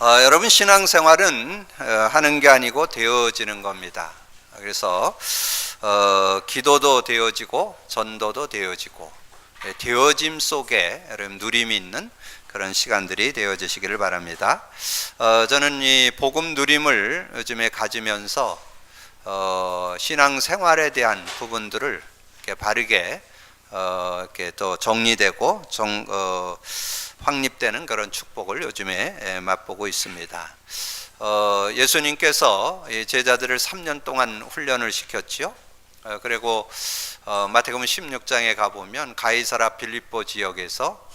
여러분 신앙생활은 하는 게 아니고 되어지는 겁니다. 그래서 기도도 되어지고 전도도 되어지고 되어짐 속에 여러분 누림이 있는 그런 시간들이 되어지시기를 바랍니다. 저는 이 복음 누림을 요즘에 가지면서 신앙생활에 대한 부분들을 이렇게 바르게 이렇게 또 정리되고 확립되는 그런 축복을 요즘에 맛보고 있습니다. 예수님께서 제자들을 3년 동안 훈련을 시켰죠. 그리고 마태복음 16장에 가보면 가이사라 빌립보 지역에서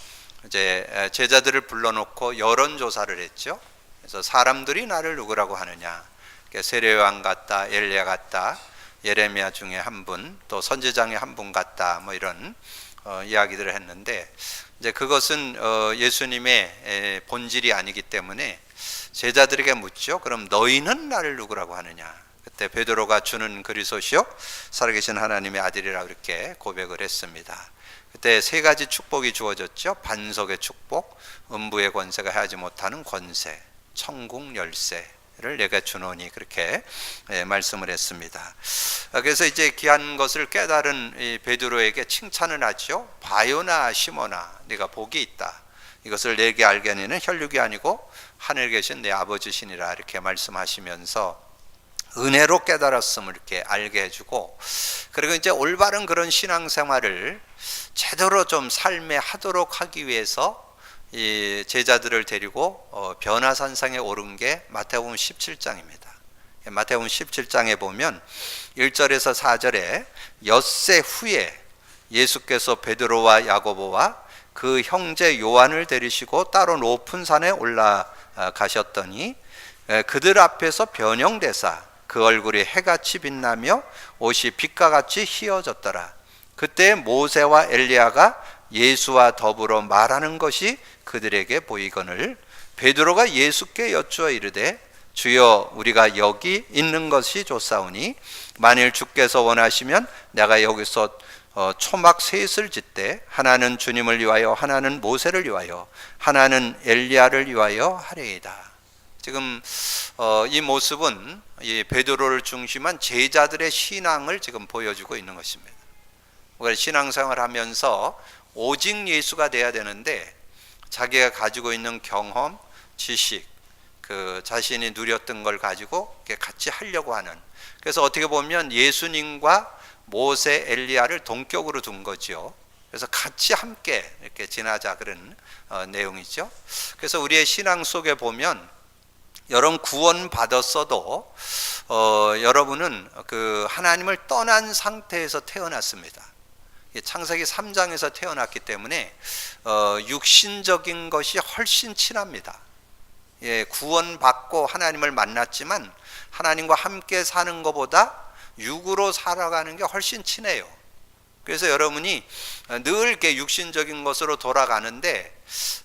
이제 제자들을 불러놓고 여론조사를 했죠. 그래서 사람들이 나를 누구라고 하느냐, 세례요한 같다, 엘리야 같다, 예레미야 중에 한 분, 또 선지자의 한 분 같다, 뭐 이런 이야기들을 했는데, 이제 그것은 예수님의 본질이 아니기 때문에 제자들에게 묻죠. 그럼 너희는 나를 누구라고 하느냐? 그때 베드로가 주는 그리스도시요 살아계신 하나님의 아들이라고 이렇게 고백을 했습니다. 그때 세 가지 축복이 주어졌죠. 반석의 축복, 음부의 권세가 하지 못하는 권세, 천국 열쇠를 내가 주노니, 그렇게 말씀을 했습니다. 그래서 이제 귀한 것을 깨달은 이 베드로에게 칭찬을 하죠. 바요나 시모나, 네가 복이 있다. 이것을 내게 알게 하는 혈육이 아니고 하늘에 계신 내 아버지시니라, 이렇게 말씀하시면서 은혜로 깨달았음을 이렇게 알게 해주고, 그리고 이제 올바른 그런 신앙생활을 제대로 좀 삶에 하도록 하기 위해서 이 제자들을 데리고 변화산상에 오른 게 마태복음 17장입니다. 마태복음 17장에 보면 1절에서 4절에 엿새 후에 예수께서 베드로와 야고보와 그 형제 요한을 데리시고 따로 높은 산에 올라가셨더니 그들 앞에서 변형되사 그 얼굴이 해같이 빛나며 옷이 빛과 같이 희어졌더라. 그때 모세와 엘리야가 예수와 더불어 말하는 것이 그들에게 보이거늘 베드로가 예수께 여쭈어 이르되 주여 우리가 여기 있는 것이 좋사오니 만일 주께서 원하시면 내가 여기서 초막 셋을 짓되 하나는 주님을 위하여 하나는 모세를 위하여 하나는 엘리야를 위하여 하리이다. 지금 이 모습은 이 베드로를 중심한 제자들의 신앙을 지금 보여주고 있는 것입니다. 우리가 신앙생활 하면서 오직 예수가 돼야 되는데 자기가 가지고 있는 경험, 지식, 그 자신이 누렸던 걸 가지고 같이 하려고 하는, 그래서 어떻게 보면 예수님과 모세, 엘리야를 동격으로 둔 거죠. 그래서 같이 함께 이렇게 지나자, 그런 내용이죠. 그래서 우리의 신앙 속에 보면 여러분 구원 받았어도 여러분은 그 하나님을 떠난 상태에서 태어났습니다. 창세기 3장에서 태어났기 때문에 육신적인 것이 훨씬 친합니다. 구원받고 하나님을 만났지만 하나님과 함께 사는 것보다 육으로 살아가는 게 훨씬 친해요. 그래서 여러분이 늘 이렇게 육신적인 것으로 돌아가는데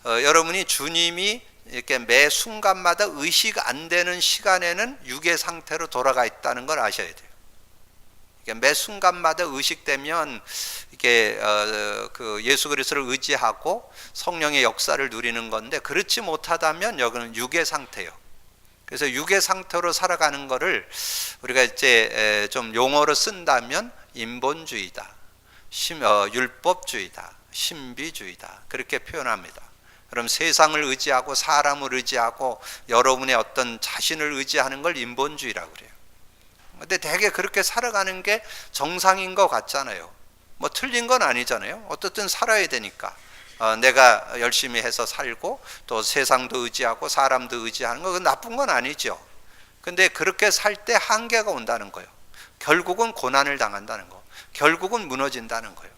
여러분이 주님이 이렇게 매 순간마다 의식 안 되는 시간에는 육의 상태로 돌아가 있다는 걸 아셔야 돼요. 매 순간마다 의식되면 이렇게 그 예수 그리스도를 의지하고 성령의 역사를 누리는 건데, 그렇지 못하다면 여기는 육의 상태예요. 그래서 육의 상태로 살아가는 거를 우리가 이제 좀 용어로 쓴다면 인본주의다, 율법주의다, 신비주의다, 그렇게 표현합니다. 그럼 세상을 의지하고 사람을 의지하고 여러분의 어떤 자신을 의지하는 걸 인본주의라고 그래요. 근데 되게 그렇게 살아가는 게 정상인 것 같잖아요. 뭐 틀린 건 아니잖아요. 어떻든 살아야 되니까 내가 열심히 해서 살고 또 세상도 의지하고 사람도 의지하는 거, 그건 나쁜 건 아니죠. 근데 그렇게 살 때 한계가 온다는 거예요. 결국은 고난을 당한다는 거, 결국은 무너진다는 거예요.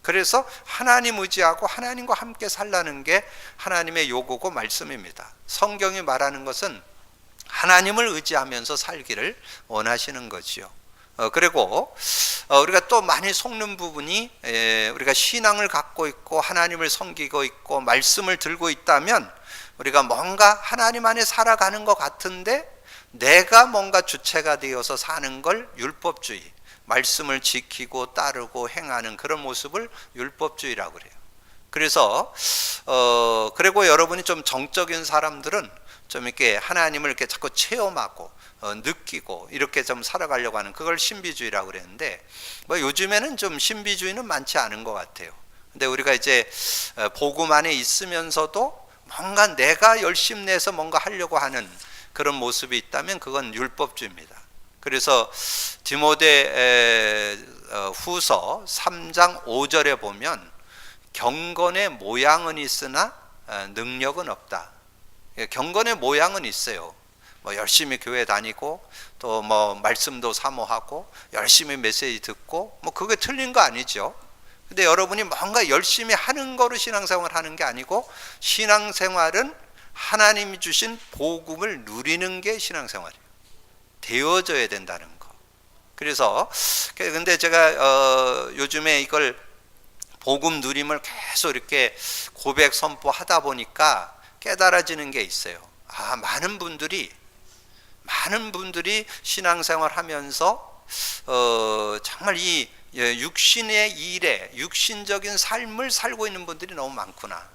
그래서 하나님 의지하고 하나님과 함께 살라는 게 하나님의 요구고 말씀입니다. 성경이 말하는 것은 하나님을 의지하면서 살기를 원하시는 거지요. 그리고 우리가 또 많이 속는 부분이, 우리가 신앙을 갖고 있고 하나님을 섬기고 있고 말씀을 들고 있다면 우리가 뭔가 하나님 안에 살아가는 것 같은데 내가 뭔가 주체가 되어서 사는 걸 율법주의, 말씀을 지키고 따르고 행하는 그런 모습을 율법주의라고 그래요. 그래서 그리고 여러분이 좀 정적인 사람들은 좀 이렇게 하나님을 이렇게 자꾸 체험하고 느끼고 이렇게 좀 살아가려고 하는, 그걸 신비주의라고 그랬는데, 뭐 요즘에는 좀 신비주의는 많지 않은 것 같아요. 근데 우리가 이제 복음 안에 있으면서도 뭔가 내가 열심 내서 뭔가 하려고 하는 그런 모습이 있다면 그건 율법주의입니다. 그래서 디모데 후서 3장 5절에 보면 경건의 모양은 있으나 능력은 없다. 경건의 모양은 있어요. 뭐 열심히 교회 다니고 또 뭐 말씀도 사모하고 열심히 메시지 듣고 뭐 그게 틀린 거 아니죠. 근데 여러분이 뭔가 열심히 하는 거로 신앙생활을 하는 게 아니고, 신앙생활은 하나님이 주신 복음을 누리는 게 신앙생활이에요. 되어져야 된다는 거. 그래서 근데 제가 요즘에 이걸 복음 누림을 계속 이렇게 고백 선포하다 보니까 깨달아지는 게 있어요. 많은 분들이 신앙생활 하면서 정말 이 육신의 일에 육신적인 삶을 살고 있는 분들이 너무 많구나.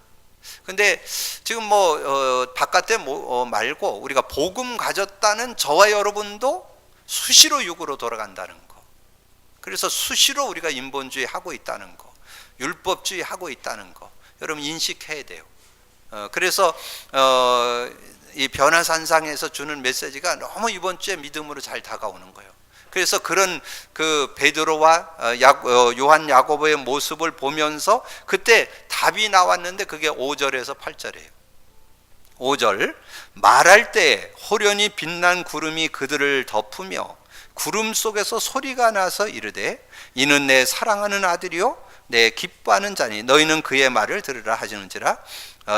근데 지금 뭐 바깥에 말고 우리가 복음 가졌다는 저와 여러분도 수시로 육으로 돌아간다는 거. 그래서 수시로 우리가 인본주의 하고 있다는 거, 율법주의 하고 있다는 거, 여러분 인식해야 돼요. 그래서 이 변화산상에서 주는 메시지가 너무 이번 주에 믿음으로 잘 다가오는 거예요. 그래서 그런 그 베드로와 요한 야고보의 모습을 보면서 그때 답이 나왔는데 그게 5절에서 8절이에요. 5절, 말할 때 호련히 빛난 구름이 그들을 덮으며 구름 속에서 소리가 나서 이르되 이는 내 사랑하는 아들이요 내 기뻐하는 자니 너희는 그의 말을 들으라 하시는지라.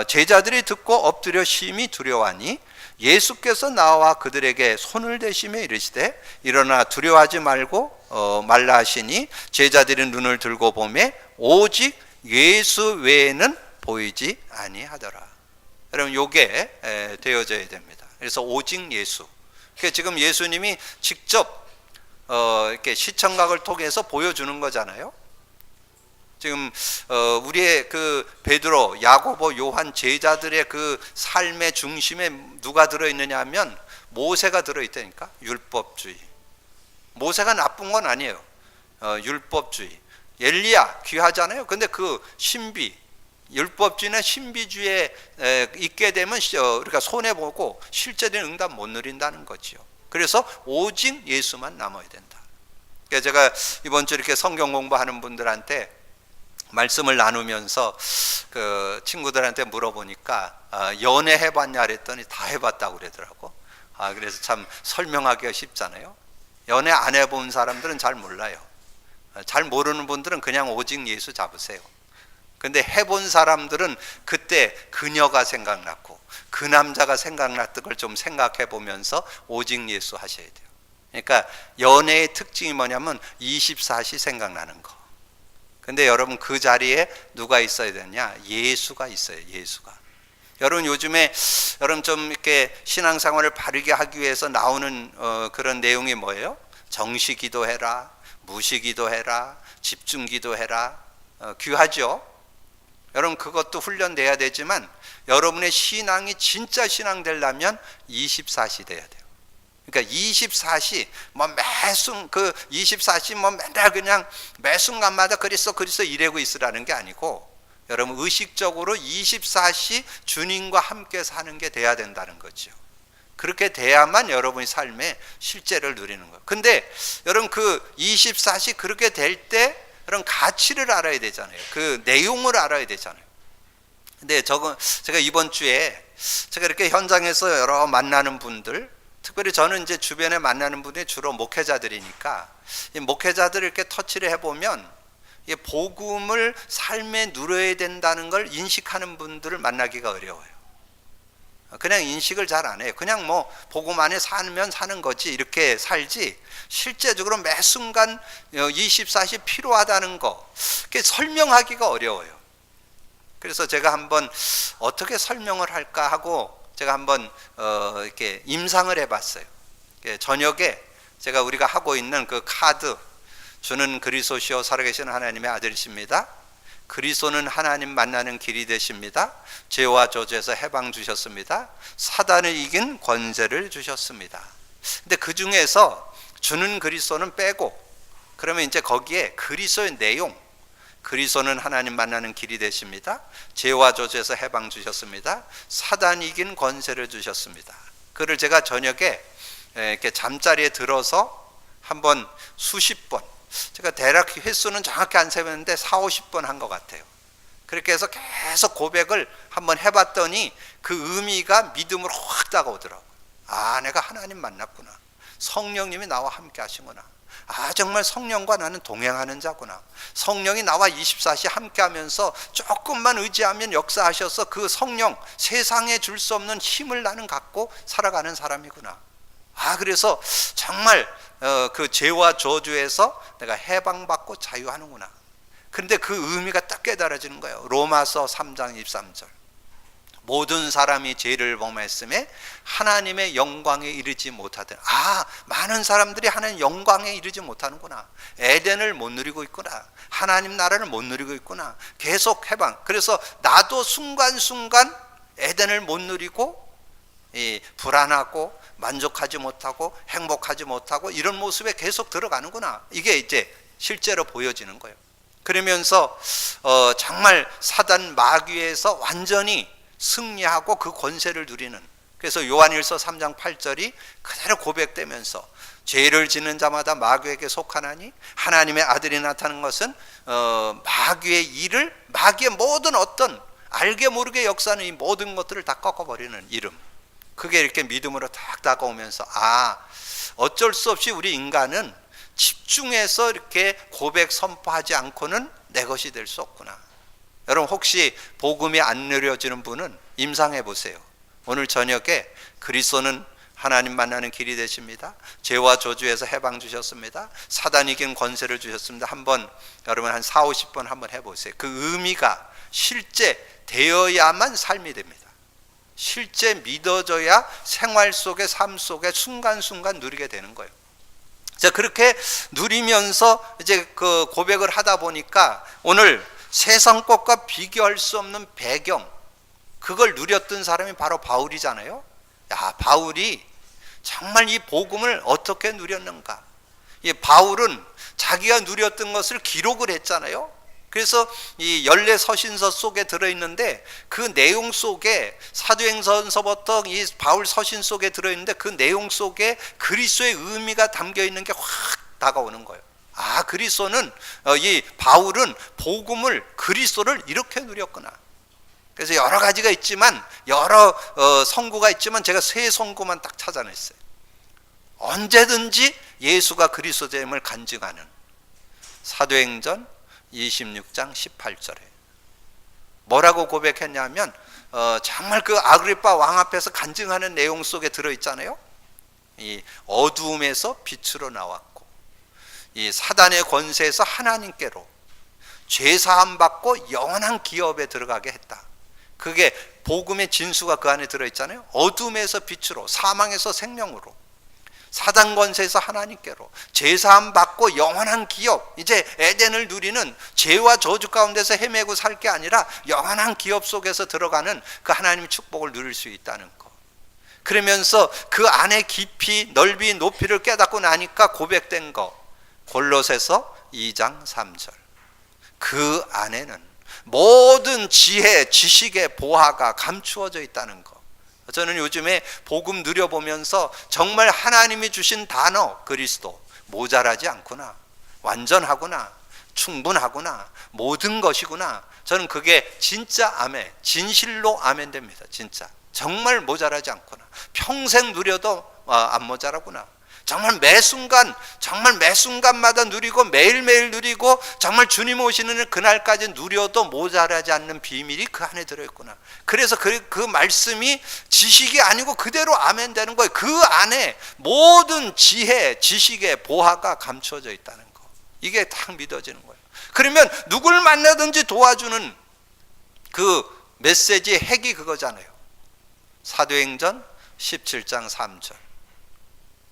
제자들이 듣고 엎드려 심히 두려워하니 예수께서 나와 그들에게 손을 대시며 이르시되 일어나 두려워하지 말라 하시니 제자들이 눈을 들고 보매 오직 예수 외에는 보이지 아니하더라. 여러분 요게 되어져야 됩니다. 그래서 오직 예수. 지금 예수님이 직접 이렇게 시청각을 통해서 보여주는 거잖아요. 지금 우리의 그 베드로, 야고보, 요한 제자들의 그 삶의 중심에 누가 들어있느냐 하면 모세가 들어있다니까. 율법주의. 모세가 나쁜 건 아니에요. 율법주의. 엘리야 귀하잖아요. 근데 그 신비, 율법주의나 신비주의에 있게 되면 우리가 손해보고 실제된 응답 못 누린다는 거지요. 그래서 오직 예수만 남아야 된다. 그러니까 제가 이번 주 이렇게 성경 공부하는 분들한테 말씀을 나누면서 그 친구들한테 물어보니까 연애해봤냐 그랬더니 다 해봤다고 그러더라고. 그래서 참 설명하기가 쉽잖아요. 연애 안 해본 사람들은 잘 몰라요. 잘 모르는 분들은 그냥 오직 예수 잡으세요. 근데 해본 사람들은 그때 그녀가 생각났고 그 남자가 생각났던 걸 좀 생각해 보면서 오직 예수 하셔야 돼요. 그러니까 연애의 특징이 뭐냐면 24시 생각나는 거. 근데 여러분 그 자리에 누가 있어야 되냐? 예수가 있어요. 예수가. 여러분 요즘에 여러분 좀 이렇게 신앙생활을 바르게 하기 위해서 나오는 그런 내용이 뭐예요? 정시기도 해라, 무시기도 해라, 집중기도 해라. 귀하죠? 여러분 그것도 훈련돼야 되지만 여러분의 신앙이 진짜 신앙 되려면 24시 돼야 돼요. 그러니까 24시 뭐 매순 그 24시 뭐 맨날 그냥 매 순간마다 그리스도 이래고 있으라는 게 아니고 여러분 의식적으로 24시 주님과 함께 사는 게 돼야 된다는 거죠. 그렇게 돼야만 여러분의 삶에 실제를 누리는 거예요. 근데 여러분 그 24시 그렇게 될 때 여러분 가치를 알아야 되잖아요. 그 내용을 알아야 되잖아요. 근데 제가 이번 주에 제가 이렇게 현장에서 여러 만나는 분들, 특별히 저는 이제 주변에 만나는 분들이 주로 목회자들이니까 이 목회자들을 이렇게 터치를 해보면 이 복음을 삶에 누려야 된다는 걸 인식하는 분들을 만나기가 어려워요. 그냥 인식을 잘 안 해요. 그냥 뭐 복음 안에 살면 사는 거지 이렇게 살지 실제적으로 매 순간 24시 필요하다는 거 그게 설명하기가 어려워요. 그래서 제가 한번 어떻게 설명을 할까 하고 제가 한번 이렇게 임상을 해봤어요. 저녁에 제가 우리가 하고 있는 그 카드, 주는 그리스도시요 살아계신 하나님의 아들이십니다. 그리스도는 하나님 만나는 길이 되십니다. 죄와 저주에서 해방 주셨습니다. 사단을 이긴 권세를 주셨습니다. 근데 그 중에서 주는 그리스도는 빼고, 그러면 이제 거기에 그리스도의 내용, 그리스도는 하나님 만나는 길이 되십니다. 죄와 저주에서 해방 주셨습니다. 사단 이긴 권세를 주셨습니다. 그를 제가 저녁에 이렇게 잠자리에 들어서 한번 수십 번, 제가 대략 횟수는 정확히 안 세봤는데 40-50번 한 것 같아요. 그렇게 해서 계속 고백을 한번 해봤더니 그 의미가 믿음으로 확 다가오더라고요. 아, 내가 하나님 만났구나. 성령님이 나와 함께 하시구나. 아, 정말 성령과 나는 동행하는 자구나. 성령이 나와 24시 함께 하면서 조금만 의지하면 역사하셔서 그 성령, 세상에 줄 수 없는 힘을 나는 갖고 살아가는 사람이구나. 아, 그래서 정말 그 죄와 저주에서 내가 해방받고 자유하는구나. 그런데 그 의미가 딱 깨달아지는 거예요. 로마서 3장 23절. 모든 사람이 죄를 범했음에 하나님의 영광에 이르지 못하더라. 아, 많은 사람들이 하나님 영광에 이르지 못하는구나. 에덴을 못 누리고 있구나. 하나님 나라를 못 누리고 있구나. 계속 해방. 그래서 나도 순간순간 에덴을 못 누리고 불안하고 만족하지 못하고 행복하지 못하고 이런 모습에 계속 들어가는구나. 이게 이제 실제로 보여지는 거예요. 그러면서 정말 사단 마귀에서 완전히 승리하고 그 권세를 누리는, 그래서 요한일서 3장 8절이 그대로 고백되면서 죄를 짓는 자마다 마귀에게 속하나니 하나님의 아들이 나타난 것은 마귀의 일을, 마귀의 모든 어떤 알게 모르게 역사하는 이 모든 것들을 다 꺾어버리는 이름, 그게 이렇게 믿음으로 딱 다가오면서 아, 어쩔 수 없이 우리 인간은 집중해서 이렇게 고백 선포하지 않고는 내 것이 될 수 없구나. 여러분, 혹시 복음이 안 누려지는 분은 임상해 보세요. 오늘 저녁에 그리스도는 하나님 만나는 길이 되십니다. 죄와 저주에서 해방 주셨습니다. 사단 이긴 권세를 주셨습니다. 한번 여러분 한 40-50번 한번 해보세요. 그 의미가 실제 되어야만 삶이 됩니다. 실제 믿어져야 생활 속에, 삶 속에 순간순간 누리게 되는 거예요. 자, 그렇게 누리면서 이제 그 고백을 하다 보니까 오늘 세상 것과 비교할 수 없는 배경, 그걸 누렸던 사람이 바로 바울이잖아요. 야, 바울이 정말 이 복음을 어떻게 누렸는가. 이 바울은 자기가 누렸던 것을 기록을 했잖아요. 그래서 이 연례 서신서 속에 들어있는데 그 내용 속에, 사도행전서부터 이 바울 서신 속에 들어있는데 그 내용 속에 그리스도의 의미가 담겨 있는 게 확 다가오는 거예요. 아, 그리스도는, 이 바울은 복음을, 그리스도를 이렇게 누렸구나. 그래서 여러 가지가 있지만, 여러 성구가 있지만 제가 세 성구만 딱 찾아냈어요. 언제든지 예수가 그리스도됨을 간증하는 사도행전 26장 18절에 뭐라고 고백했냐면 정말 그 아그리빠 왕 앞에서 간증하는 내용 속에 들어있잖아요. 이 어두움에서 빛으로 나왔고 이 사단의 권세에서 하나님께로 죄사함 받고 영원한 기업에 들어가게 했다. 그게 복음의 진수가 그 안에 들어있잖아요. 어둠에서 빛으로, 사망에서 생명으로, 사단 권세에서 하나님께로, 죄사함 받고 영원한 기업, 이제 에덴을 누리는, 죄와 저주 가운데서 헤매고 살 게 아니라 영원한 기업 속에서 들어가는 그 하나님의 축복을 누릴 수 있다는 거. 그러면서 그 안에 깊이, 넓이, 높이를 깨닫고 나니까 고백된 거, 골로새서 2장 3절. 그 안에는 모든 지혜, 지식의 보화가 감추어져 있다는 거. 저는 요즘에 복음 누려보면서 정말 하나님이 주신 단어 그리스도 모자라지 않구나, 완전하구나, 충분하구나, 모든 것이구나. 저는 그게 진짜 아멘, 진실로 아멘 됩니다. 진짜 정말 모자라지 않구나, 평생 누려도 안 모자라구나. 정말 매 순간마다 누리고 매일매일 누리고 정말 주님 오시는 그날까지 누려도 모자라지 않는 비밀이 그 안에 들어있구나. 그래서 그 말씀이 지식이 아니고 그대로 아멘 되는 거예요. 그 안에 모든 지혜, 지식의 보화가 감춰져 있다는 거. 이게 딱 믿어지는 거예요. 그러면 누굴 만나든지 도와주는 그 메시지의 핵이 그거잖아요. 사도행전 17장 3절.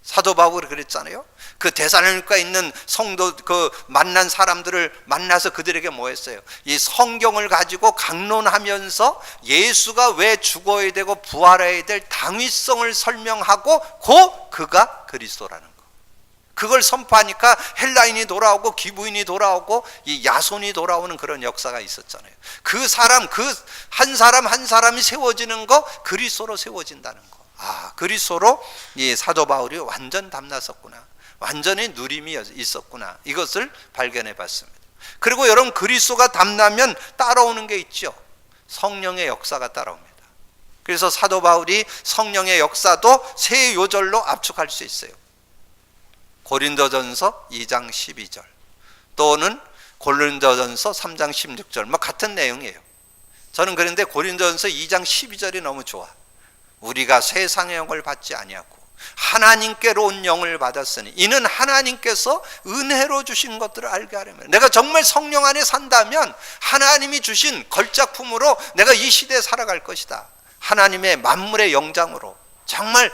사도 바울이 그랬잖아요. 그 데살로니가에 있는 성도 그 만난 사람들을 만나서 그들에게 뭐 했어요? 이 성경을 가지고 강론하면서 예수가 왜 죽어야 되고 부활해야 될 당위성을 설명하고 그가 그리스도라는 거. 그걸 선포하니까 헬라인이 돌아오고 기부인이 돌아오고 이 야손이 돌아오는 그런 역사가 있었잖아요. 그 사람 한 사람 한 사람이 세워지는 거, 그리스도로 세워진다는 거. 그리스도로 이 사도 바울이 완전 담났었구나, 완전히 누림이 있었구나, 이것을 발견해 봤습니다. 그리고 여러분, 그리스도가 담나면 따라오는 게 있죠. 성령의 역사가 따라옵니다. 그래서 사도 바울이 성령의 역사도 세 요절로 압축할 수 있어요. 고린도전서 2장 12절 또는 고린도전서 3장 16절 뭐 같은 내용이에요. 저는 그런데 고린도전서 2장 12절이 너무 좋아. 우리가 세상의 영을 받지 아니하고 하나님께로 온 영을 받았으니 이는 하나님께서 은혜로 주신 것들을 알게 하려면, 내가 정말 성령 안에 산다면 하나님이 주신 걸작품으로 내가 이 시대에 살아갈 것이다. 하나님의 만물의 영장으로 정말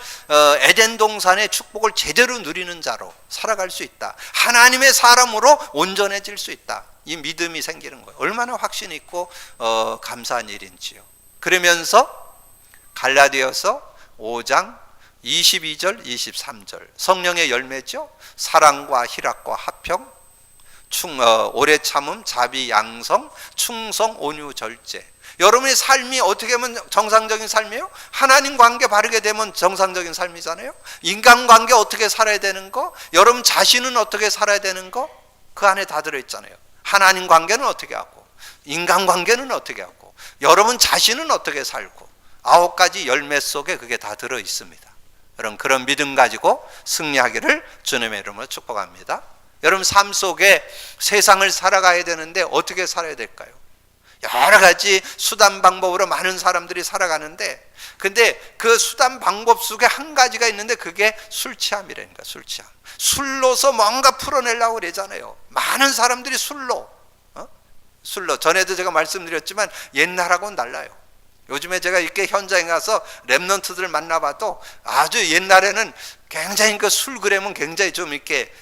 에덴 동산의 축복을 제대로 누리는 자로 살아갈 수 있다. 하나님의 사람으로 온전해질 수 있다. 이 믿음이 생기는 거예요. 얼마나 확신이 있고 감사한 일인지요. 그러면서 갈라디아서 5장 22절 23절 성령의 열매죠. 사랑과 희락과 화평, 오래 참음, 자비, 양성, 충성, 온유, 절제. 여러분의 삶이 어떻게 하면 정상적인 삶이에요? 하나님 관계 바르게 되면 정상적인 삶이잖아요. 인간관계 어떻게 살아야 되는 거, 여러분 자신은 어떻게 살아야 되는 거, 그 안에 다 들어있잖아요. 하나님 관계는 어떻게 하고, 인간관계는 어떻게 하고, 여러분 자신은 어떻게 살고, 9가지 열매 속에 그게 다 들어있습니다. 여러분, 그런 믿음 가지고 승리하기를 주님의 이름으로 축복합니다. 여러분, 삶 속에 세상을 살아가야 되는데 어떻게 살아야 될까요? 여러 가지 수단 방법으로 많은 사람들이 살아가는데, 근데 그 수단 방법 속에 한 가지가 있는데 그게 술 취함이라니까. 술 취함. 술로서 뭔가 풀어내려고 그러잖아요. 많은 사람들이 술로 전에도 제가 말씀드렸지만 옛날하고는 달라요. 요즘에 제가 이렇게 현장에 가서 랩런트들 만나봐도 아주 옛날에는 굉장히 그 술 그램은 굉장히 좀 이렇게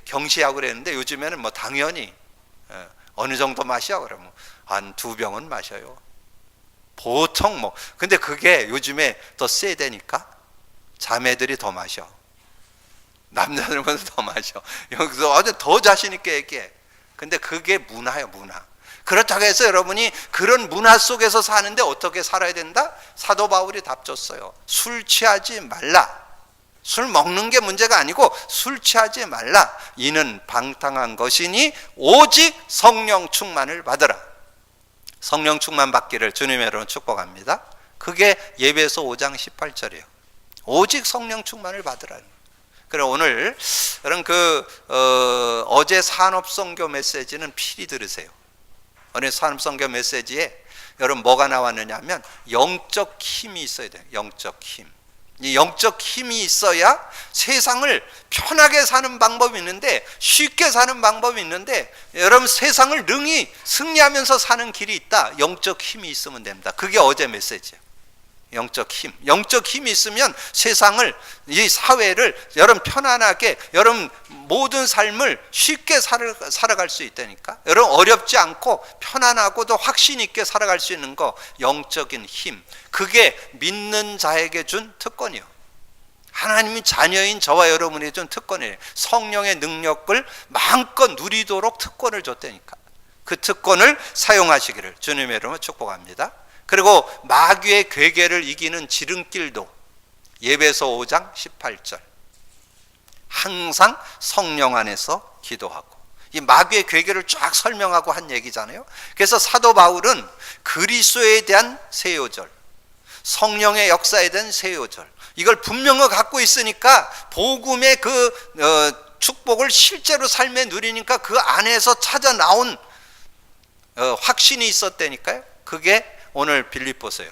경시하고 그랬는데, 요즘에는 뭐 당연히 어느 정도 마셔? 그러면 한 2병은 마셔요. 보통 뭐. 근데 그게 요즘에 더 세대니까 자매들이 더 마셔. 남자들보다 더 마셔. 여기서 아주 더 자신 있게 얘기해. 근데 그게 문화예요, 문화. 그렇다고 해서 여러분이 그런 문화 속에서 사는데 어떻게 살아야 된다? 사도 바울이 답 줬어요. 술 취하지 말라. 술 먹는 게 문제가 아니고 술 취하지 말라. 이는 방탕한 것이니 오직 성령 충만을 받으라. 성령 충만 받기를 주님의 이름으로 축복합니다. 그게 예배서 5장 18절이에요. 오직 성령 충만을 받으라. 그럼 오늘 여러분 어제 산업선교 메시지는 필히 들으세요. 오늘 산업선교 메시지에 여러분 뭐가 나왔느냐 하면 영적 힘이 있어야 돼요. 영적 힘. 이 영적 힘이 있어야 세상을 편하게 사는 방법이 있는데, 쉽게 사는 방법이 있는데, 여러분 세상을 능히 승리하면서 사는 길이 있다. 영적 힘이 있으면 됩니다. 그게 어제 메시지예요. 영적 힘. 영적 힘이 있으면 세상을, 이 사회를 여러분 편안하게, 여러분 모든 삶을 쉽게 살아갈 수 있다니까. 여러분 어렵지 않고 편안하고도 확신 있게 살아갈 수 있는 거, 영적인 힘. 그게 믿는 자에게 준 특권이요. 하나님이 자녀인 저와 여러분에게 준 특권이에요. 성령의 능력을 마음껏 누리도록 특권을 줬다니까. 그 특권을 사용하시기를 주님의 이름으로 축복합니다. 그리고 마귀의 괴계를 이기는 지름길도 예배서 5장 18절. 항상 성령 안에서 기도하고. 이 마귀의 괴계를 쫙 설명하고 한 얘기잖아요. 그래서 사도 바울은 그리스도에 대한 세 요절, 성령의 역사에 대한 세 요절, 이걸 분명히 갖고 있으니까 복음의 축복을 실제로 삶에 누리니까 그 안에서 찾아 나온 확신이 있었다니까요. 그게 오늘 빌립보서예요.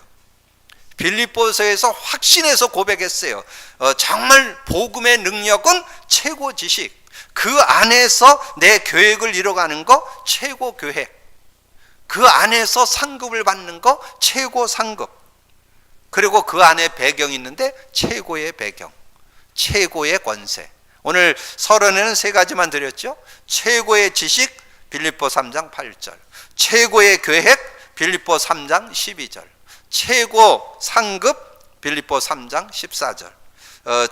빌립보서에서 확신해서 고백했어요. 정말 복음의 능력은 최고 지식, 그 안에서 내 계획을 이뤄가는 거 최고 계획, 그 안에서 상급을 받는 거 최고 상급, 그리고 그 안에 배경이 있는데 최고의 배경. 최고의 권세. 오늘 서론에는 세 가지만 드렸죠. 최고의 지식 빌립보 3장 8절, 최고의 계획 빌립보 3장 12절, 최고 상급 빌립보 3장 14절,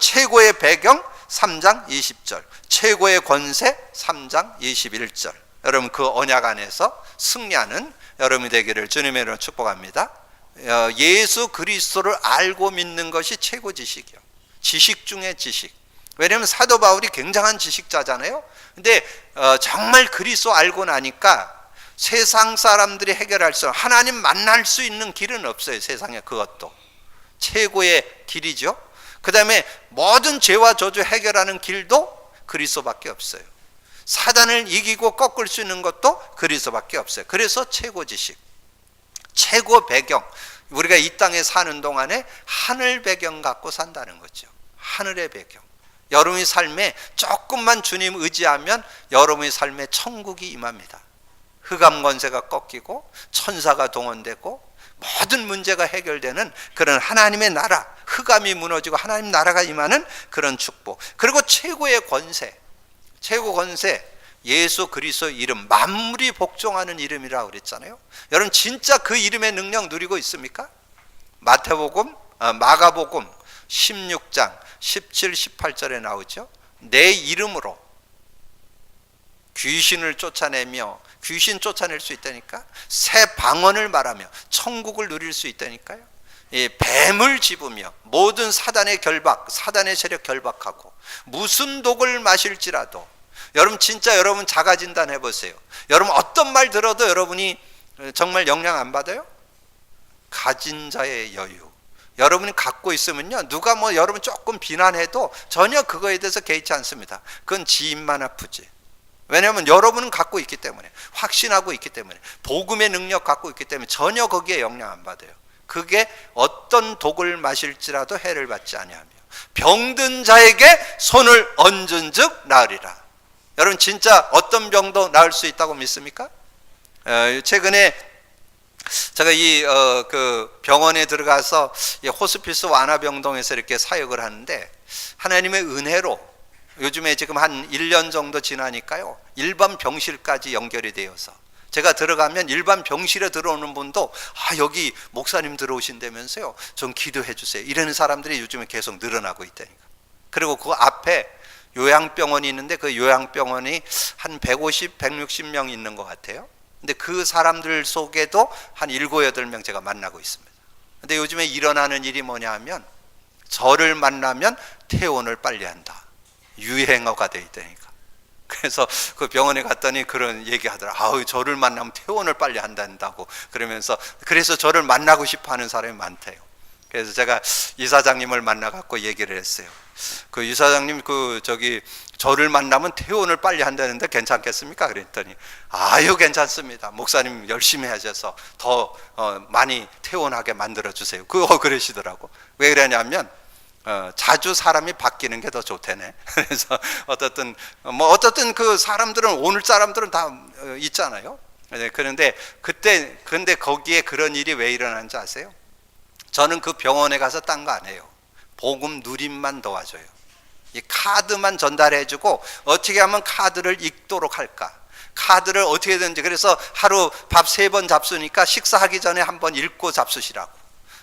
최고의 배경 3장 20절, 최고의 권세 3장 21절. 여러분 그 언약 안에서 승리하는 여러분이 되기를 주님의 이름으로 축복합니다. 예수 그리스도를 알고 믿는 것이 최고 지식이요. 지식 중에 지식. 왜냐하면 사도 바울이 굉장한 지식자잖아요. 근데 정말 그리스도 알고 나니까 세상 사람들이 해결할 수, 하나님 만날 수 있는 길은 없어요. 세상에. 그것도 최고의 길이죠. 그 다음에 모든 죄와 저주 해결하는 길도 그리스도밖에 없어요. 사단을 이기고 꺾을 수 있는 것도 그리스도밖에 없어요. 그래서 최고 지식, 최고 배경, 우리가 이 땅에 사는 동안에 하늘 배경 갖고 산다는 거죠. 하늘의 배경. 여러분의 삶에 조금만 주님 의지하면 여러분의 삶에 천국이 임합니다. 흑암 권세가 꺾이고 천사가 동원되고 모든 문제가 해결되는 그런 하나님의 나라, 흑암이 무너지고 하나님 나라가 임하는 그런 축복. 그리고 최고의 권세, 최고 권세, 예수 그리스도 이름, 만물이 복종하는 이름이라고 그랬잖아요. 여러분 진짜 그 이름의 능력 누리고 있습니까? 마가복음 16장 17, 18절에 나오죠. 내 이름으로 귀신을 쫓아내며, 귀신 쫓아낼 수 있다니까, 새 방언을 말하며 천국을 누릴 수 있다니까요. 뱀을 집으며 모든 사단의 결박, 사단의 세력 결박하고 무슨 독을 마실지라도. 여러분 진짜 여러분 자가진단 해보세요. 여러분 어떤 말 들어도 여러분이 정말 영향 안 받아요? 가진 자의 여유. 여러분이 갖고 있으면요, 누가 뭐 여러분 조금 비난해도 전혀 그거에 대해서 개의치 않습니다. 그건 지 입만 아프지. 왜냐하면 여러분은 갖고 있기 때문에, 확신하고 있기 때문에, 복음의 능력 갖고 있기 때문에 전혀 거기에 영향 안 받아요. 그게 어떤 독을 마실지라도 해를 받지 아니하며 병든 자에게 손을 얹은 즉 나으리라. 여러분 진짜 어떤 병도 나을 수 있다고 믿습니까? 최근에 제가 그 병원에 들어가서 호스피스 완화병동에서 이렇게 사역을 하는데, 하나님의 은혜로 요즘에 지금 한 1년 정도 지나니까요, 일반 병실까지 연결이 되어서 제가 들어가면 일반 병실에 들어오는 분도 여기 목사님 들어오신다면서요, 좀 기도해 주세요, 이러는 사람들이 요즘에 계속 늘어나고 있다니까. 그리고 그 앞에 요양병원이 있는데 그 요양병원이 한 150, 160명 있는 것 같아요. 근데 그 사람들 속에도 한 7, 8명 제가 만나고 있습니다. 근데 요즘에 일어나는 일이 뭐냐 하면, 저를 만나면 퇴원을 빨리 한다. 유행어가 돼 있다니까. 그래서 그 병원에 갔더니 그런 얘기 하더라. 저를 만나면 퇴원을 빨리 한다고 그러면서, 그래서 저를 만나고 싶어 하는 사람이 많대요. 그래서 제가 이사장님을 만나갖고 얘기를 했어요. 그 이사장님, 저를 만나면 퇴원을 빨리 한다는데 괜찮겠습니까? 그랬더니 괜찮습니다. 목사님 열심히 하셔서 더 많이 퇴원하게 만들어 주세요. 그러시더라고. 왜 그러냐면 자주 사람이 바뀌는 게 더 좋대네. 그래서 어떻든 그 사람들은, 오늘 사람들은 다 있잖아요. 그런데 근데 거기에 그런 일이 왜 일어나는지 아세요? 저는 그 병원에 가서 딴 거 안 해요. 복음 누림만 도와줘요. 이 카드만 전달해주고 어떻게 하면 카드를 읽도록 할까, 카드를 어떻게든지. 그래서 하루 밥 3번 잡수니까 식사하기 전에 한번 읽고 잡수시라고,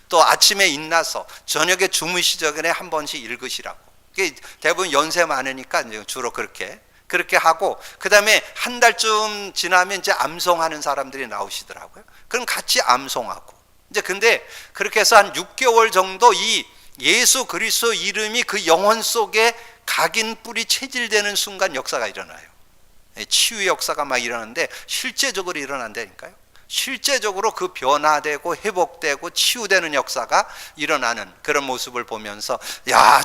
또 아침에 일어나서 저녁에 주무시기 전에 한 번씩 읽으시라고. 대부분 연세 많으니까 주로 그렇게 하고, 그 다음에 한 달쯤 지나면 이제 암송하는 사람들이 나오시더라고요. 그럼 같이 암송하고. 이제 근데 그렇게 해서 한 6개월 정도 이 예수 그리스도 이름이 그 영혼 속에 각인 뿌리 체질되는 순간 역사가 일어나요. 치유 역사가 막 일어나는데 실제적으로 일어난다니까요. 실제적으로 그 변화되고 회복되고 치유되는 역사가 일어나는 그런 모습을 보면서,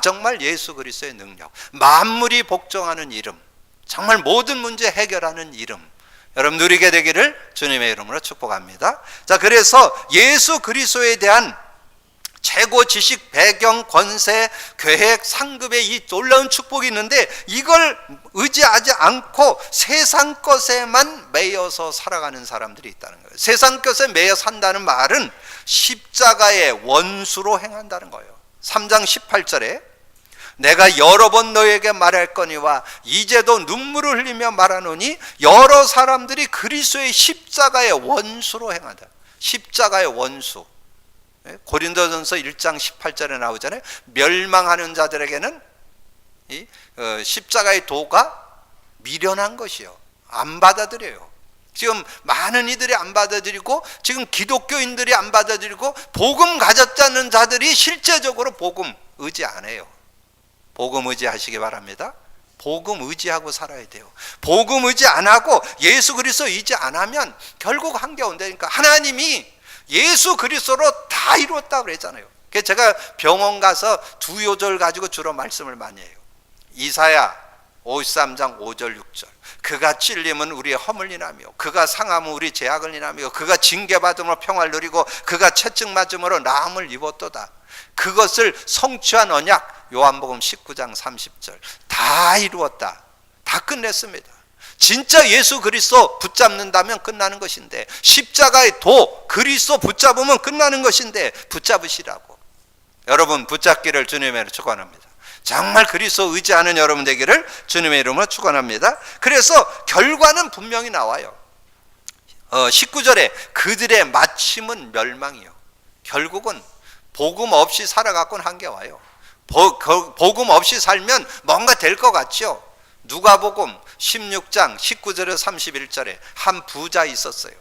정말 예수 그리스도의 능력, 만물이 복종하는 이름, 정말 모든 문제 해결하는 이름, 여러분 누리게 되기를 주님의 이름으로 축복합니다. 자, 그래서 예수 그리스도에 대한 최고 지식, 배경, 권세, 계획, 상급의 이 놀라운 축복이 있는데, 이걸 의지하지 않고 세상 것에만 매여서 살아가는 사람들이 있다는 거예요. 세상 것에 매여 산다는 말은 십자가의 원수로 행한다는 거예요. 3장 18절에 내가 여러 번 너에게 말할 거니와 이제도 눈물을 흘리며 말하노니 여러 사람들이 그리스도의 십자가의 원수로 행하다. 십자가의 원수. 고린도전서 1장 18절에 나오잖아요. 멸망하는 자들에게는 이 십자가의 도가 미련한 것이요, 안 받아들여요. 지금 많은 이들이 안 받아들이고, 지금 기독교인들이 안 받아들이고, 복음 가졌다는 자들이 실제적으로 복음 의지 안 해요. 복음 의지하시기 바랍니다. 복음 의지하고 살아야 돼요. 복음 의지 안 하고 예수 그리스도 의지 안 하면 결국 한겨운데, 그러니까 하나님이 예수 그리스도로 다 이루었다고 그랬잖아요. 그래서 제가 병원 가서 두 요절 가지고 주로 말씀을 많이 해요. 이사야 53장 5절 6절. 그가 찔림은 우리의 허물 인하며 그가 상함은 우리 죄악을 인하며 그가 징계받음으로 평화를 누리고 그가 채찍 맞음으로 나음을 입었도다. 그것을 성취한 언약 요한복음 19장 30절. 다 이루었다. 다 끝냈습니다. 진짜 예수 그리스도 붙잡는다면 끝나는 것인데, 십자가의 도 그리스도 붙잡으면 끝나는 것인데 붙잡으시라고. 여러분 붙잡기를 주님의 이름으로 축원합니다. 정말 그리스도 의지하는 여러분 되기를 주님의 이름으로 축원합니다. 그래서 결과는 분명히 나와요. 19절에 그들의 마침은 멸망이요. 결국은 복음 없이 살아갖고는 한계와요. 복음 없이 살면 뭔가 될 것 같죠. 누가복음 16장 19절에서 31절에 한 부자 있었어요.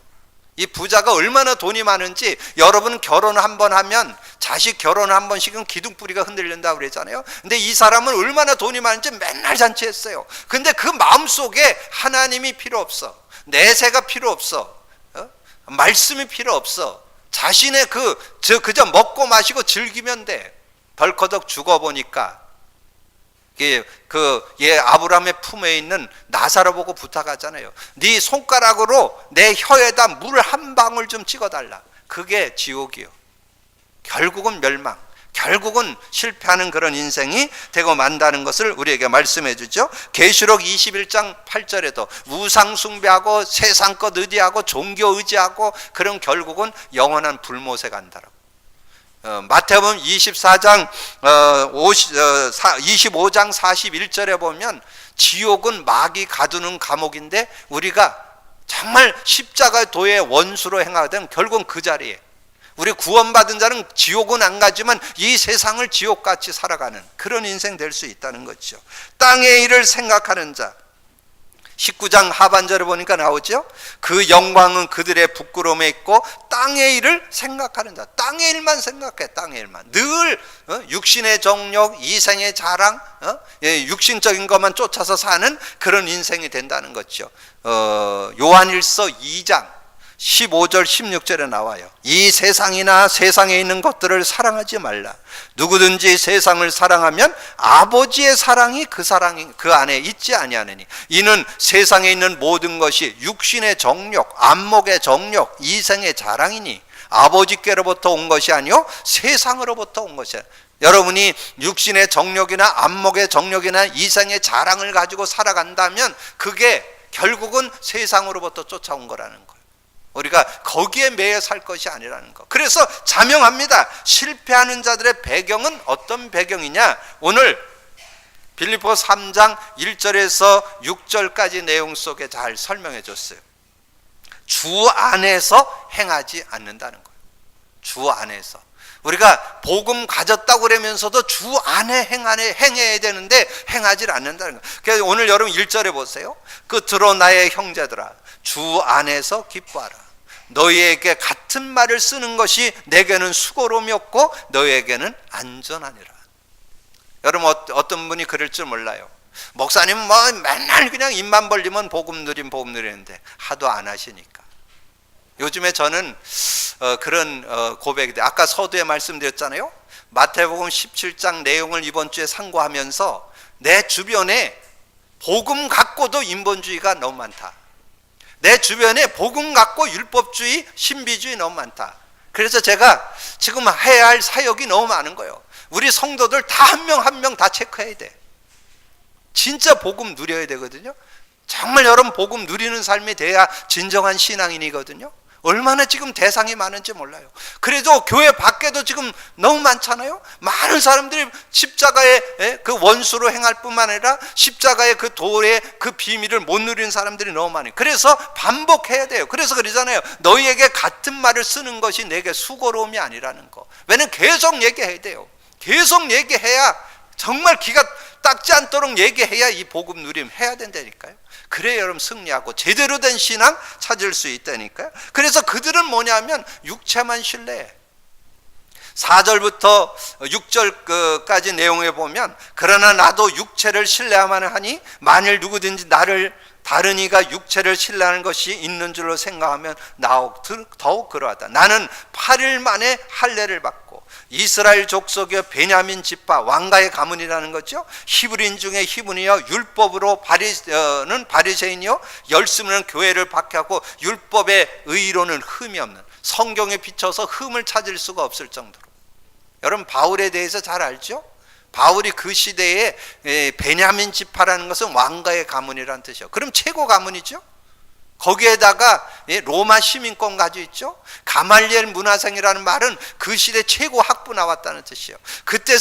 이 부자가 얼마나 돈이 많은지, 여러분 결혼 한번 하면 자식 결혼 한 번씩은 기둥뿌리가 흔들린다고 그랬잖아요. 근데 이 사람은 얼마나 돈이 많은지 맨날 잔치했어요. 근데 그 마음속에 하나님이 필요 없어, 내세가 필요 없어, 말씀이 필요 없어. 자신의 그저 먹고 마시고 즐기면 돼. 덜커덕 죽어보니까 아브라함의 품에 있는 나사로 보고 부탁하잖아요. 네 손가락으로 내 혀에다 물 한 방울 좀 찍어달라. 그게 지옥이요. 결국은 멸망, 결국은 실패하는 그런 인생이 되고 만다는 것을 우리에게 말씀해 주죠. 계시록 21장 8절에도 우상 숭배하고 세상 것 의지하고 종교 의지하고, 그럼 결국은 영원한 불못에 간다라고. 마태복음 24장 25장 41절에 보면 지옥은 마귀 가두는 감옥인데, 우리가 정말 십자가 도의 원수로 행하든 결국은 그 자리에, 우리 구원받은 자는 지옥은 안 가지만 이 세상을 지옥같이 살아가는 그런 인생 될 수 있다는 거죠. 땅의 일을 생각하는 자, 19장 하반절에 보니까 나오죠. 그 영광은 그들의 부끄러움에 있고 땅의 일을 생각하는 자. 땅의 일만 생각해. 땅의 일만. 늘 육신의 정욕, 이생의 자랑, 육신적인 것만 쫓아서 사는 그런 인생이 된다는 거죠. 요한일서 2장 15절 16절에 나와요. 이 세상이나 세상에 있는 것들을 사랑하지 말라. 누구든지 세상을 사랑하면 아버지의 사랑이 그 안에 있지 아니하느니, 이는 세상에 있는 모든 것이 육신의 정욕, 안목의 정욕, 이생의 자랑이니 아버지께로부터 온 것이 아니요 세상으로부터 온 것이야. 여러분이 육신의 정욕이나 안목의 정욕이나 이생의 자랑을 가지고 살아간다면 그게 결국은 세상으로부터 쫓아온 거라는 거예요. 우리가 거기에 매여 살 것이 아니라는 것. 그래서 자명합니다. 실패하는 자들의 배경은 어떤 배경이냐? 오늘 빌립보 3장 1절에서 6절까지 내용 속에 잘 설명해 줬어요. 주 안에서 행하지 않는다는 거예요. 주 안에서. 우리가 복음 가졌다고 그러면서도 주 안에 행해야 되는데 행하지 않는다는 거예요. 그래서 오늘 여러분 1절에 보세요. 끝으로 나의 형제들아, 주 안에서 기뻐하라. 너희에게 같은 말을 쓰는 것이 내게는 수고로움이 없고 너희에게는 안전하니라. 여러분 어떤 분이 그럴 줄 몰라요. 목사님 맨날 그냥 입만 벌리면 복음 누리는데 하도 안 하시니까. 요즘에 저는 그런 고백이 돼요. 아까 서두에 말씀드렸잖아요. 마태복음 17장 내용을 이번 주에 상고하면서 내 주변에 복음 갖고도 인본주의가 너무 많다. 내 주변에 복음 갖고 율법주의, 신비주의 너무 많다. 그래서 제가 지금 해야 할 사역이 너무 많은 거예요. 우리 성도들 다 한 명 한 명 다 체크해야 돼. 진짜 복음 누려야 되거든요. 정말 여러분 복음 누리는 삶이 돼야 진정한 신앙인이거든요. 얼마나 지금 대상이 많은지 몰라요. 그래도 교회 밖에도 지금 너무 많잖아요. 많은 사람들이 십자가의 그 원수로 행할 뿐만 아니라 십자가의 그 도의 그 비밀을 못 누리는 사람들이 너무 많아요. 그래서 반복해야 돼요. 그래서 그러잖아요. 너희에게 같은 말을 쓰는 것이 내게 수고로움이 아니라는 거. 왜냐면 계속 얘기해야 돼요. 계속 얘기해야, 정말 기가 닦지 않도록 얘기해야 이 복음 누림 해야 된다니까요. 그래야 여러분 승리하고 제대로 된 신앙 찾을 수 있다니까요. 그래서 그들은 뭐냐면 육체만 신뢰해. 4절부터 6절까지 내용에 보면, 그러나 나도 육체를 신뢰야만 하니 만일 누구든지 나를 다른 이가 육체를 신뢰하는 것이 있는 줄로 생각하면 더욱 그러하다. 나는 8일 만에 할례를 받고 이스라엘 족속의 베냐민 지파 왕가의 가문이라는 거죠. 히브리인 중에 히브리여, 율법으로 는 바리새인이요, 열심으로는 교회를 박해하고 율법의 의로는 흠이 없는, 성경에 비춰서 흠을 찾을 수가 없을 정도로. 여러분 바울에 대해서 잘 알죠? 바울이 그 시대에 베냐민 지파라는 것은 왕가의 가문이라는 뜻이에요. 그럼 최고 가문이죠. 거기에다가 로마 시민권 가지고 있죠. 가말리엘 문화생이라는 말은 그 시대 최고 학부 나왔다는 뜻이에요. 그때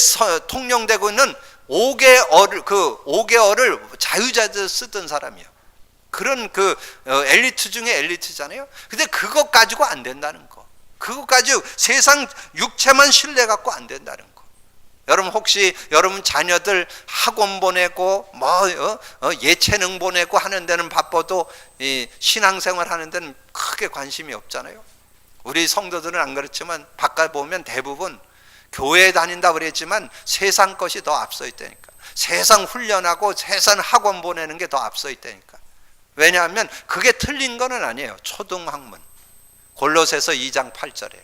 통용되고 있는 5개어를 자유자재로 쓰던 사람이에요. 그런 엘리트 중에 엘리트잖아요. 근데 그것 가지고 안 된다는 거. 그것 가지고 세상 육체만 신뢰 갖고 안 된다는 거. 여러분 혹시 여러분 자녀들 학원 보내고 예체능 보내고 하는 데는 바빠도 이 신앙생활 하는 데는 크게 관심이 없잖아요. 우리 성도들은 안 그렇지만 바깥 보면 대부분 교회에 다닌다 그랬지만 세상 것이 더 앞서 있다니까. 세상 훈련하고 세상 학원 보내는 게 더 앞서 있다니까. 왜냐하면 그게 틀린 거는 아니에요. 초등학문 골로새서 2장 8절에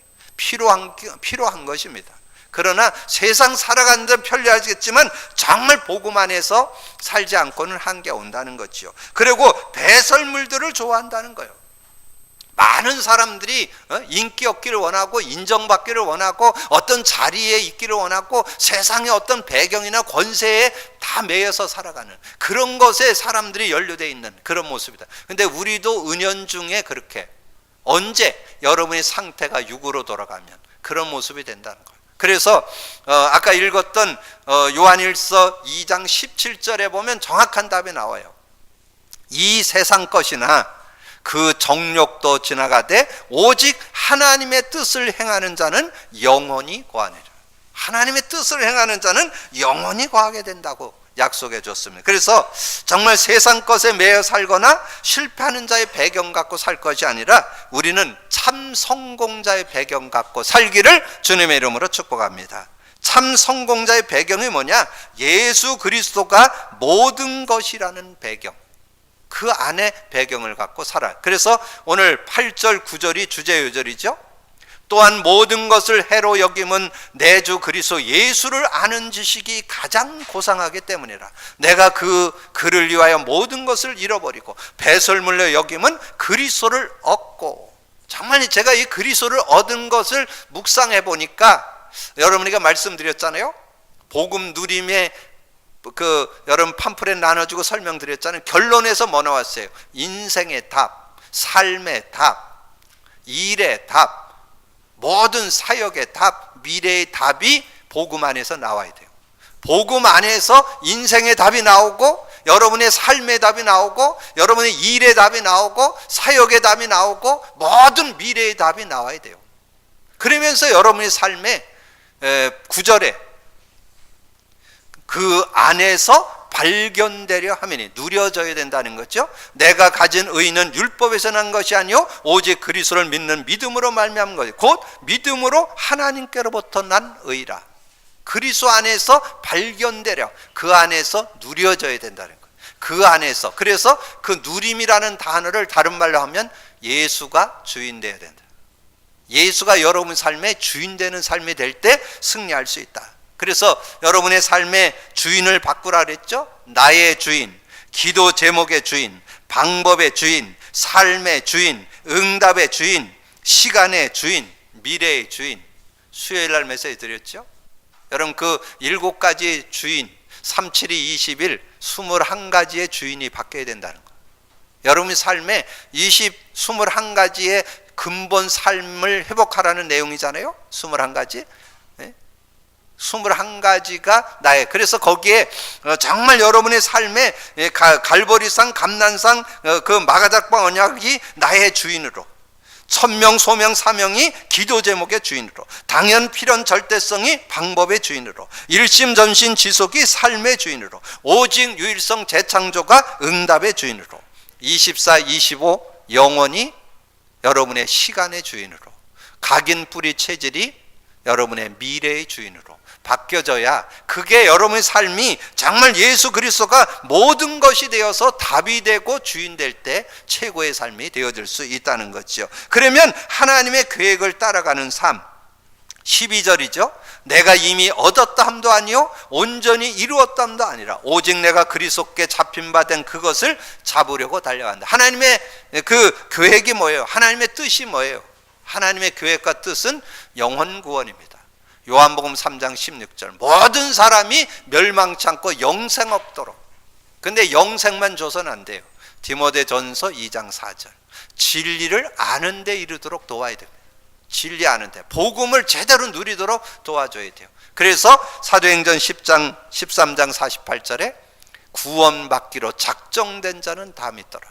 필요한 것입니다. 그러나 세상 살아가는 데 편리하겠지만 정말 복음 안에서 살지 않고는 한계 온다는 거죠. 그리고 배설물들을 좋아한다는 거예요. 많은 사람들이 인기 얻기를 원하고 인정받기를 원하고 어떤 자리에 있기를 원하고 세상의 어떤 배경이나 권세에 다 매여서 살아가는 그런 것에 사람들이 연루되어 있는 그런 모습이다. 근데 우리도 은연중에 그렇게 언제 여러분의 상태가 육으로 돌아가면 그런 모습이 된다는 거예요. 그래서 아까 읽었던 요한일서 2장 17절에 보면 정확한 답이 나와요. 이 세상 것이나 그 정욕도 지나가되 오직 하나님의 뜻을 행하는 자는 영원히 거하리라. 하나님의 뜻을 행하는 자는 영원히 거하게 된다고 약속해 줬습니다. 그래서 정말 세상 것에 매여 살거나 실패하는 자의 배경 갖고 살 것이 아니라 우리는 참 성공자의 배경 갖고 살기를 주님의 이름으로 축복합니다. 참 성공자의 배경이 뭐냐? 예수 그리스도가 모든 것이라는 배경, 그 안에 배경을 갖고 살아요. 그래서 오늘 8절 9절이 주제 요절이죠. 또한 모든 것을 해로 여김은 내 주 그리스도 예수를 아는 지식이 가장 고상하기 때문이라. 내가 그를 위하여 모든 것을 잃어버리고 배설물로 여김은 그리스도를 얻고. 정말 제가 이 그리스도를 얻은 것을 묵상해 보니까 여러분에게 말씀드렸잖아요. 복음 누림의 여러분 팜플렛 나눠주고 설명드렸잖아요. 결론에서 뭐 나왔어요? 인생의 답, 삶의 답, 일의 답, 모든 사역의 답, 미래의 답이 복음 안에서 나와야 돼요. 복음 안에서 인생의 답이 나오고 여러분의 삶의 답이 나오고 여러분의 일의 답이 나오고 사역의 답이 나오고 모든 미래의 답이 나와야 돼요. 그러면서 여러분의 삶의 9절에 그 안에서 발견되려 하면이 누려져야 된다는 거죠. 내가 가진 의는 율법에서 난 것이 아니요 오직 그리스도를 믿는 믿음으로 말미암은 것이 곧 믿음으로 하나님께로부터 난 의라. 그리스도 안에서 발견되려 그 안에서 누려져야 된다는 거예요. 그 안에서. 그래서 그 누림이라는 단어를 다른 말로 하면 예수가 주인 되어야 된다. 예수가 여러분 삶의 주인 되는 삶이 될 때 승리할 수 있다. 그래서 여러분의 삶의 주인을 바꾸라 그랬죠. 나의 주인, 기도 제목의 주인, 방법의 주인, 삶의 주인, 응답의 주인, 시간의 주인, 미래의 주인. 수요일 날 메시지 드렸죠. 여러분 그 7가지 주인, 3, 7, 2, 21, 21가지의 주인이 바뀌어야 된다는 거예요. 여러분의 삶에 21가지의 근본 삶을 회복하라는 내용이잖아요. 21가지. 21가지가 나의, 그래서 거기에 정말 여러분의 삶에 갈보리상, 감난상, 그 마가닥방 언약이 나의 주인으로, 천명, 소명, 사명이 기도 제목의 주인으로, 당연, 필연, 절대성이 방법의 주인으로, 일심, 전신, 지속이 삶의 주인으로, 오직, 유일성, 재창조가 응답의 주인으로, 24, 25 영원히 여러분의 시간의 주인으로, 각인, 뿌리, 체질이 여러분의 미래의 주인으로 바뀌어져야 그게 여러분의 삶이 정말 예수 그리스도가 모든 것이 되어서 답이 되고 주인 될 때 최고의 삶이 되어질 수 있다는 거죠. 그러면 하나님의 계획을 따라가는 삶, 12절이죠. 내가 이미 얻었다 함도 아니요 온전히 이루었다 함도 아니라 오직 내가 그리스도께 잡힌 바 된 그것을 잡으려고 달려간다. 하나님의 그 계획이 뭐예요? 하나님의 뜻이 뭐예요? 하나님의 계획과 뜻은 영혼 구원입니다. 요한복음 3장 16절, 모든 사람이 멸망치 않고 영생 얻도록. 근데 영생만 줘서는 안 돼요. 디모데전서 2장 4절, 진리를 아는 데 이르도록 도와야 됩니다. 진리 아는 데, 복음을 제대로 누리도록 도와줘야 돼요. 그래서 사도행전 10장 13장 48절에 구원받기로 작정된 자는 다 믿더라.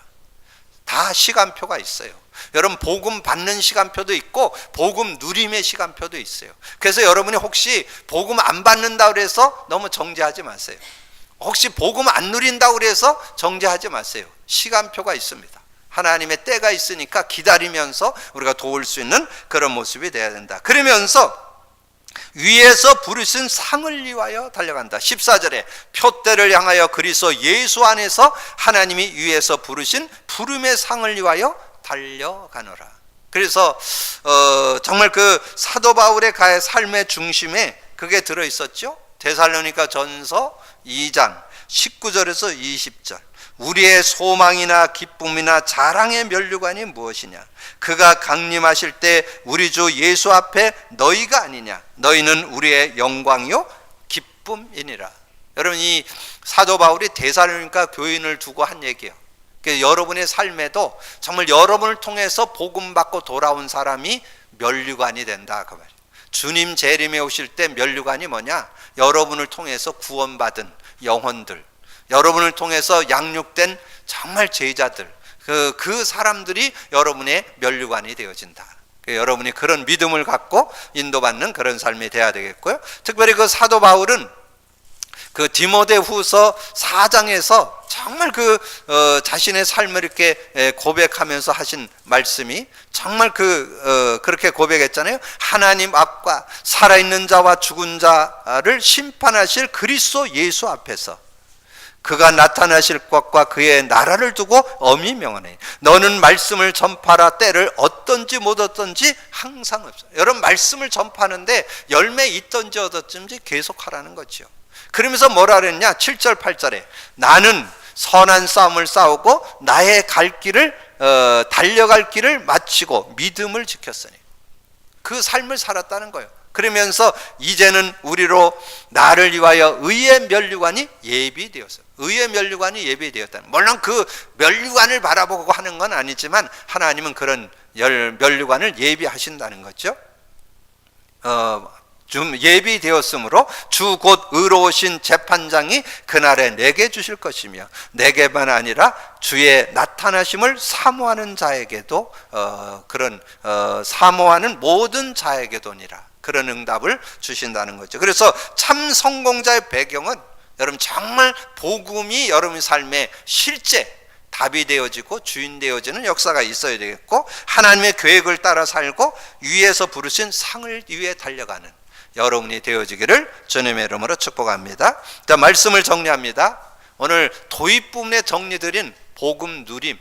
다 시간표가 있어요. 여러분, 복음 받는 시간표도 있고 복음 누림의 시간표도 있어요. 그래서 여러분이 혹시 복음 안 받는다고 그래서 너무 정죄하지 마세요. 혹시 복음 안 누린다고 그래서 정죄하지 마세요. 시간표가 있습니다. 하나님의 때가 있으니까 기다리면서 우리가 도울 수 있는 그런 모습이 돼야 된다. 그러면서 위에서 부르신 상을 위하여 달려간다. 14절에 표대를 향하여 그리스도 예수 안에서 하나님이 위에서 부르신 부름의 상을 위하여 달려가노라. 그래서 정말 그 사도 바울의 삶의 중심에 그게 들어있었죠. 데살로니가 전서 2장 19절에서 20절, 우리의 소망이나 기쁨이나 자랑의 면류관이 무엇이냐? 그가 강림하실 때 우리 주 예수 앞에 너희가 아니냐? 너희는 우리의 영광이요 기쁨이니라. 여러분, 이 사도 바울이 데살로니가 교인을 두고 한 얘기예요. 여러분의 삶에도 정말 여러분을 통해서 복음 받고 돌아온 사람이 면류관이 된다 그 말이에요. 주님 재림에 오실 때 면류관이 뭐냐? 여러분을 통해서 구원받은 영혼들, 여러분을 통해서 양육된 정말 제자들, 그 사람들이 여러분의 면류관이 되어진다. 여러분이 그런 믿음을 갖고 인도받는 그런 삶이 돼야 되겠고요. 특별히 그 사도 바울은 그 디모데후서 4장에서 정말 자신의 삶을 이렇게 고백하면서 하신 말씀이 정말 그렇게 고백했잖아요. 하나님 앞과 살아있는 자와 죽은 자를 심판하실 그리스도 예수 앞에서 그가 나타나실 것과 그의 나라를 두고 엄히 명하네. 너는 말씀을 전파라. 때를 얻든지 못 얻든지 항상 없어. 여러분, 말씀을 전파하는데 열매 있든지 얻었든지 계속 하라는 거죠. 그러면서 뭐라 그랬냐? 7절 8절에 나는 선한 싸움을 싸우고 나의 갈 길을 달려갈 길을 마치고 믿음을 지켰으니, 그 삶을 살았다는 거예요. 그러면서 이제는 우리로 나를 위하여 의의 면류관이 예비되었어요. 의의 면류관이 예비되었다. 물론 그 면류관을 바라보고 하는 건 아니지만 하나님은 그런 면류관을 예비하신다는 거죠. 좀 예비되었으므로 주 곧 의로우신 재판장이 그날에 내게 주실 것이며 내게만 아니라 주의 나타나심을 사모하는 자에게도 그런 사모하는 모든 자에게도니라. 그런 응답을 주신다는 거죠. 그래서 참 성공자의 배경은 여러분 정말 복음이 여러분의 삶에 실제 답이 되어지고 주인 되어지는 역사가 있어야 되겠고, 하나님의 계획을 따라 살고 위에서 부르신 상을 위해 달려가는 여러분이 되어지기를 주님의 이름으로 축복합니다. 자, 말씀을 정리합니다. 오늘 도입 부분에 정리드린 복음 누림,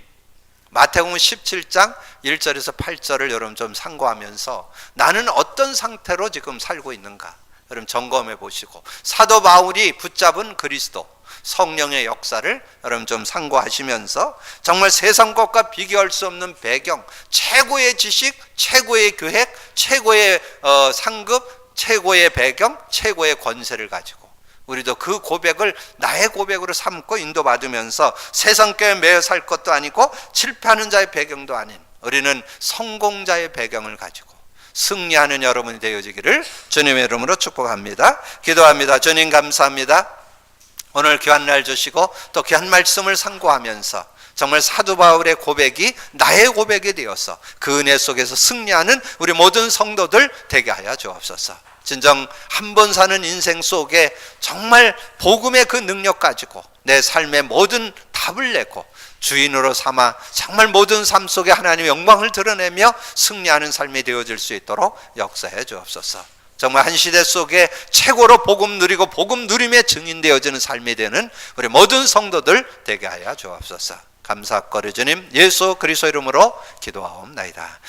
마태복음 17장 1절에서 8절을 여러분 좀 상고하면서 나는 어떤 상태로 지금 살고 있는가 여러분 점검해 보시고, 사도 바울이 붙잡은 그리스도 성령의 역사를 여러분 좀 상고하시면서 정말 세상 것과 비교할 수 없는 배경, 최고의 지식, 최고의 계획, 최고의 상급, 최고의 배경, 최고의 권세를 가지고 우리도 그 고백을 나의 고백으로 삼고 인도받으면서 세상께 매여 살 것도 아니고 실패하는 자의 배경도 아닌 우리는 성공자의 배경을 가지고 승리하는 여러분이 되어지기를 주님의 이름으로 축복합니다. 기도합니다. 주님 감사합니다. 오늘 귀한 날 주시고 또 귀한 말씀을 상고하면서 정말 사도 바울의 고백이 나의 고백이 되어서 그 은혜 속에서 승리하는 우리 모든 성도들 되게 하여 주옵소서. 진정 한 번 사는 인생 속에 정말 복음의 그 능력 가지고 내 삶의 모든 답을 내고 주인으로 삼아 정말 모든 삶 속에 하나님의 영광을 드러내며 승리하는 삶이 되어질 수 있도록 역사해 주옵소서. 정말 한 시대 속에 최고로 복음 누리고 복음 누림의 증인 되어지는 삶이 되는 우리 모든 성도들 되게 하여 주옵소서. 감사거리 주님 예수 그리스도 이름으로 기도하옵나이다.